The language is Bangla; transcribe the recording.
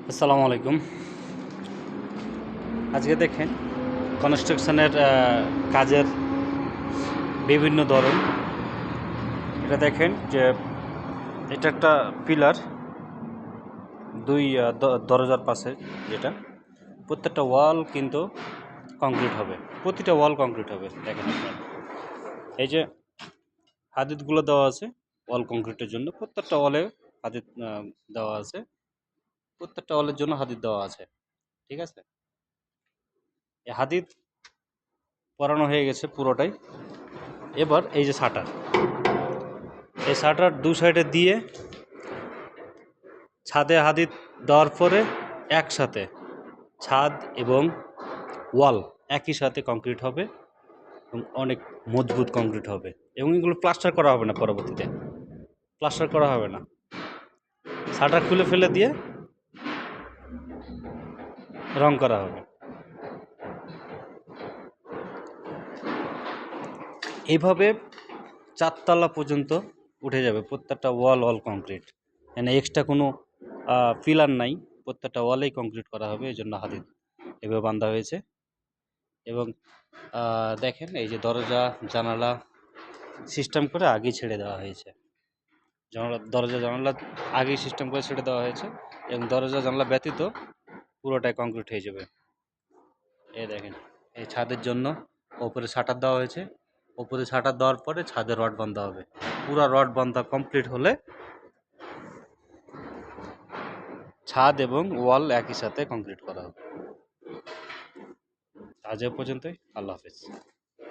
আসসালামু আলাইকুম। আজকে দেখেন কনস্ট্রাকশনের কাজের বিভিন্ন ধরন। এটা দেখেন যে এটা একটা পিলার, দুই দরজার পাশে, যেটা প্রত্যেকটা ওয়াল কিন্তু কংক্রিট হবে, প্রতিটা ওয়াল কংক্রিট হবে। দেখেন আপনারা এই যে হাদিদগুলো দেওয়া আছে ওয়াল কংক্রিটের জন্য, প্রত্যেকটা ওয়ালে হাদিদ দেওয়া আছে, প্রত্যেকটা ওয়ালের জন্য হাদিদ দেওয়া আছে। ঠিক আছে, এই হাদিদ পরানো হয়ে গেছে পুরোটাই। এবার এই যে শাটার, এই শাটার দু সাইডে দিয়ে ছাদে হাদিদ দেওয়ার পরে একসাথে ছাদ এবং ওয়াল একই সাথে কংক্রিট হবে এবং অনেক মজবুত কংক্রিট হবে, এবং এগুলো প্লাস্টার করা হবে না, পরবর্তীতে প্লাস্টার করা হবে না, শাটার খুলে ফেলে দিয়ে রং করা হবে। এইভাবে 4 তলা পর্যন্ত উঠে যাবে প্রত্যেকটা ওয়াল কংক্রিট, মানে এক্সট্রা কোনো পিলার নাই, প্রত্যেকটা ওয়ালেই কংক্রিট করা হবে। এই জন্য হাদিদ এভাবে বাঁধা হয়েছে। এবং দেখেন এই যে দরজা জানালা সিস্টেম করে আগেই ছেড়ে দেওয়া হয়েছে, দরজা জানালা আগেই সিস্টেম করে ছেড়ে দেওয়া হয়েছে, এবং দরজা জানালা ব্যতীত পুরোটাই কংক্রিট হয়ে যাবে। এই দেখেন এই ছাদের জন্য ওপরে শাটার দেওয়া হয়েছে, ওপরে শাটার দেওয়ার পরে ছাদে রড বাঁধা হবে। পুরো রড বাঁধা কমপ্লিট হলে ছাদ এবং ওয়াল একই সাথে কংক্রিট করা হবে। আজ এ পর্যন্তই। আল্লাহ হাফেজ।